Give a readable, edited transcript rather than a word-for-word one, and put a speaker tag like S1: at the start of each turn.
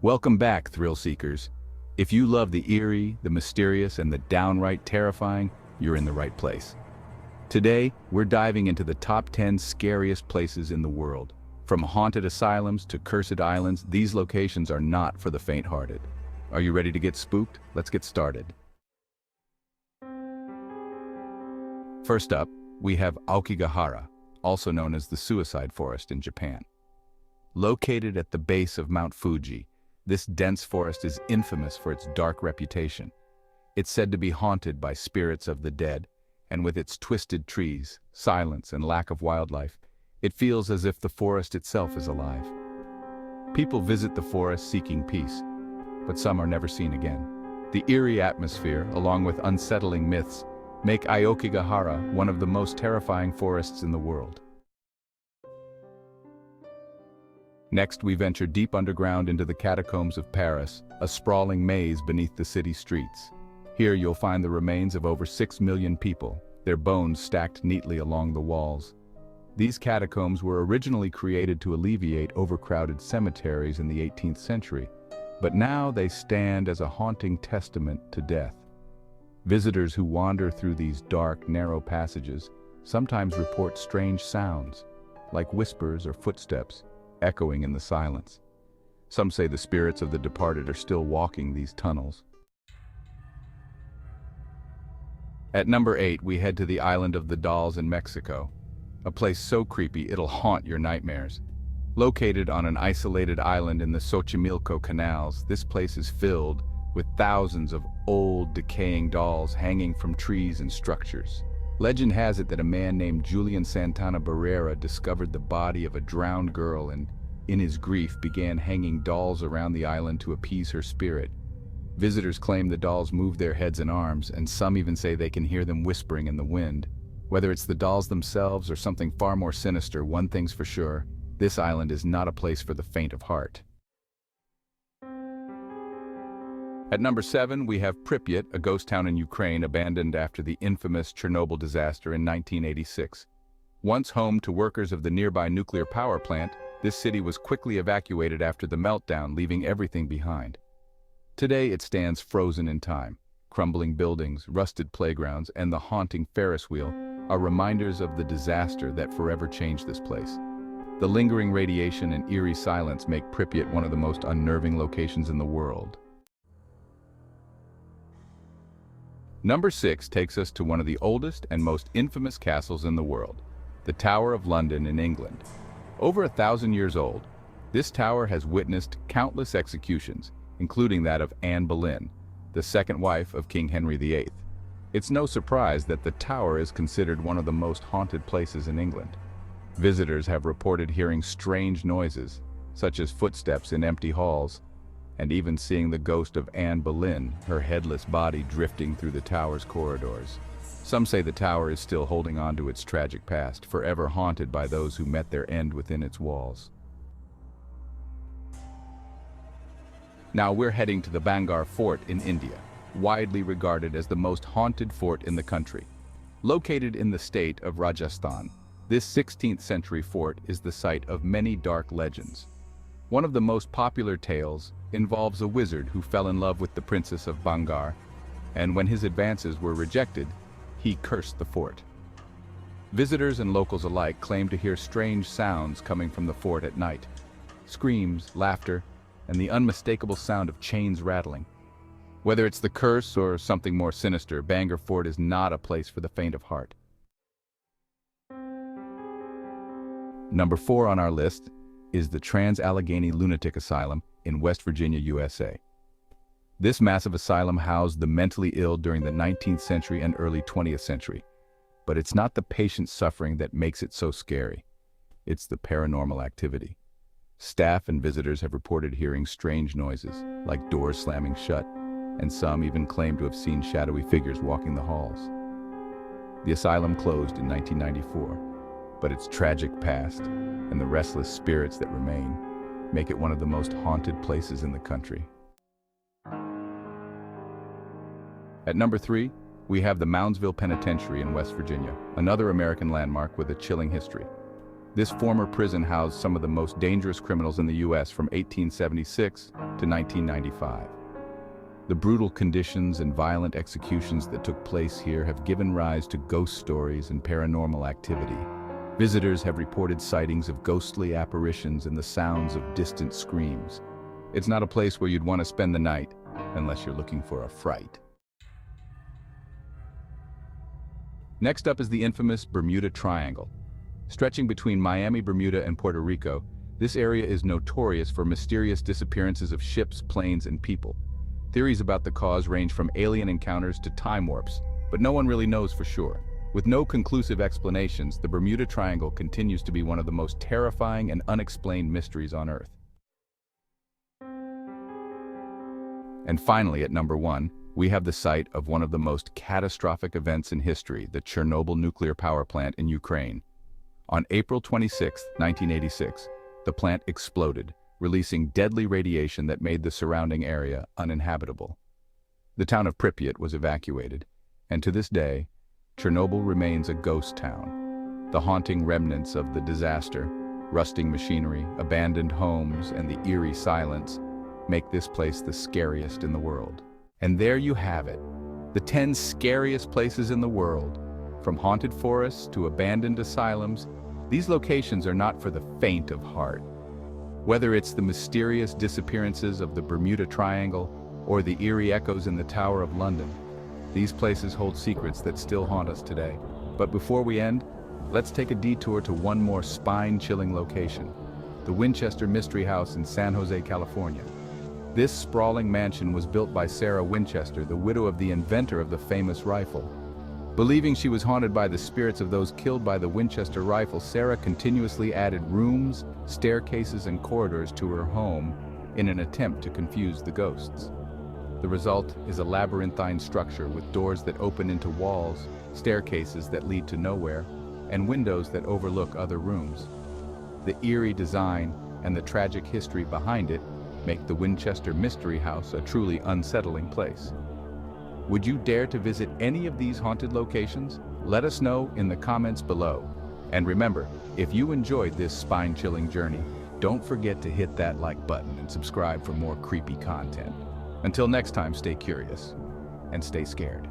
S1: Welcome back, thrill seekers. If you love the eerie, the mysterious, and the downright terrifying, you're in the right place. Today, we're diving into the top 10 scariest places in the world. From haunted asylums to cursed islands, these locations are not for the faint-hearted. Are you ready to get spooked? Let's get started. First up, we have Aokigahara, also known as the Suicide Forest in Japan. Located at the base of Mount Fuji, this dense forest is infamous for its dark reputation. It's said to be haunted by spirits of the dead, and with its twisted trees, silence, and lack of wildlife, it feels as if the forest itself is alive. People visit the forest seeking peace, but some are never seen again. The eerie atmosphere, along with unsettling myths, make Aokigahara one of the most terrifying forests in the world. Next, we venture deep underground into the catacombs of Paris, a sprawling maze beneath the city streets. Here you'll find the remains of over 6 million people, their bones stacked neatly along the walls. These catacombs were originally created to alleviate overcrowded cemeteries in the 18th century, but now they stand as a haunting testament to death. Visitors who wander through these dark, narrow passages sometimes report strange sounds, like whispers or footsteps, echoing in the silence. Some say the spirits of the departed are still walking these tunnels. At number 8, we head to the Island of the Dolls in Mexico, a place so creepy it'll haunt your nightmares. Located on an isolated island in the Xochimilco canals, this place is filled with thousands of old, decaying dolls hanging from trees and structures. Legend has it that a man named Julian Santana Barrera discovered the body of a drowned girl and, in his grief, began hanging dolls around the island to appease her spirit. Visitors claim the dolls move their heads and arms, and some even say they can hear them whispering in the wind. Whether it's the dolls themselves or something far more sinister, one thing's for sure: this island is not a place for the faint of heart. At number 7, we have Pripyat, a ghost town in Ukraine abandoned after the infamous Chernobyl disaster in 1986. Once home to workers of the nearby nuclear power plant, this city was quickly evacuated after the meltdown, leaving everything behind. Today it stands frozen in time. Crumbling buildings, rusted playgrounds, and the haunting Ferris wheel are reminders of the disaster that forever changed this place. The lingering radiation and eerie silence make Pripyat one of the most unnerving locations in the world. Number 6 takes us to one of the oldest and most infamous castles in the world, the Tower of London in England. Over 1,000 years old, this tower has witnessed countless executions, including that of Anne Boleyn, the second wife of King Henry VIII. It's no surprise that the tower is considered one of the most haunted places in England. Visitors have reported hearing strange noises, such as footsteps in empty halls, and even seeing the ghost of Anne Boleyn, her headless body drifting through the tower's corridors. Some say the tower is still holding on to its tragic past, forever haunted by those who met their end within its walls. Now we're heading to the Bangar Fort in India, widely regarded as the most haunted fort in the country. Located in the state of Rajasthan, this 16th century fort is the site of many dark legends. One of the most popular tales involves a wizard who fell in love with the princess of Bangar, and when his advances were rejected, he cursed the fort. Visitors and locals alike claim to hear strange sounds coming from the fort at night. Screams, laughter, and the unmistakable sound of chains rattling. Whether it's the curse or something more sinister, Bangar Fort is not a place for the faint of heart. Number 4 on our list is the Transalgan Lunatic Asylum in West Virginia, USA. This massive asylum housed the mentally ill during the 19th century and early 20th century. But it's not the patient's suffering that makes it so scary. It's the paranormal activity. Staff and visitors have reported hearing strange noises, like doors slamming shut, and some even claim to have seen shadowy figures walking the halls. The asylum closed in 1994, but its tragic past and the restless spirits that remain make it one of the most haunted places in the country. At number 3, we have the Moundsville Penitentiary in West Virginia, another American landmark with a chilling history. This former prison housed some of the most dangerous criminals in the U.S. from 1876 to 1995. The brutal conditions and violent executions that took place here have given rise to ghost stories and paranormal activity. Visitors have reported sightings of ghostly apparitions and the sounds of distant screams. It's not a place where you'd want to spend the night, unless you're looking for a fright. Next up is the infamous Bermuda Triangle. Stretching between Miami, Bermuda, and Puerto Rico, this area is notorious for mysterious disappearances of ships, planes, and people. Theories about the cause range from alien encounters to time warps, but no one really knows for sure. With no conclusive explanations, the Bermuda Triangle continues to be one of the most terrifying and unexplained mysteries on Earth. And finally, at number 1, we have the site of one of the most catastrophic events in history, the Chernobyl nuclear power plant in Ukraine. On April 26, 1986, the plant exploded, releasing deadly radiation that made the surrounding area uninhabitable. The town of Pripyat was evacuated, and to this day, Chernobyl remains a ghost town. The haunting remnants of the disaster, rusting machinery, abandoned homes, and the eerie silence make this place the scariest in the world. And there you have it, the 10 scariest places in the world. From haunted forests to abandoned asylums, these locations are not for the faint of heart. Whether it's the mysterious disappearances of the Bermuda Triangle or the eerie echoes in the Tower of London, these places hold secrets that still haunt us today. But before we end, let's take a detour to one more spine-chilling location, the Winchester Mystery House in San Jose, California. This sprawling mansion was built by Sarah Winchester, the widow of the inventor of the famous rifle. Believing she was haunted by the spirits of those killed by the Winchester rifle, Sarah continuously added rooms, staircases, and corridors to her home in an attempt to confuse the ghosts. The result is a labyrinthine structure with doors that open into walls, staircases that lead to nowhere, and windows that overlook other rooms. The eerie design and the tragic history behind it make the Winchester Mystery House a truly unsettling place. Would you dare to visit any of these haunted locations? Let us know in the comments below. And remember, if you enjoyed this spine-chilling journey, don't forget to hit that like button and subscribe for more creepy content. Until next time, stay curious and stay scared.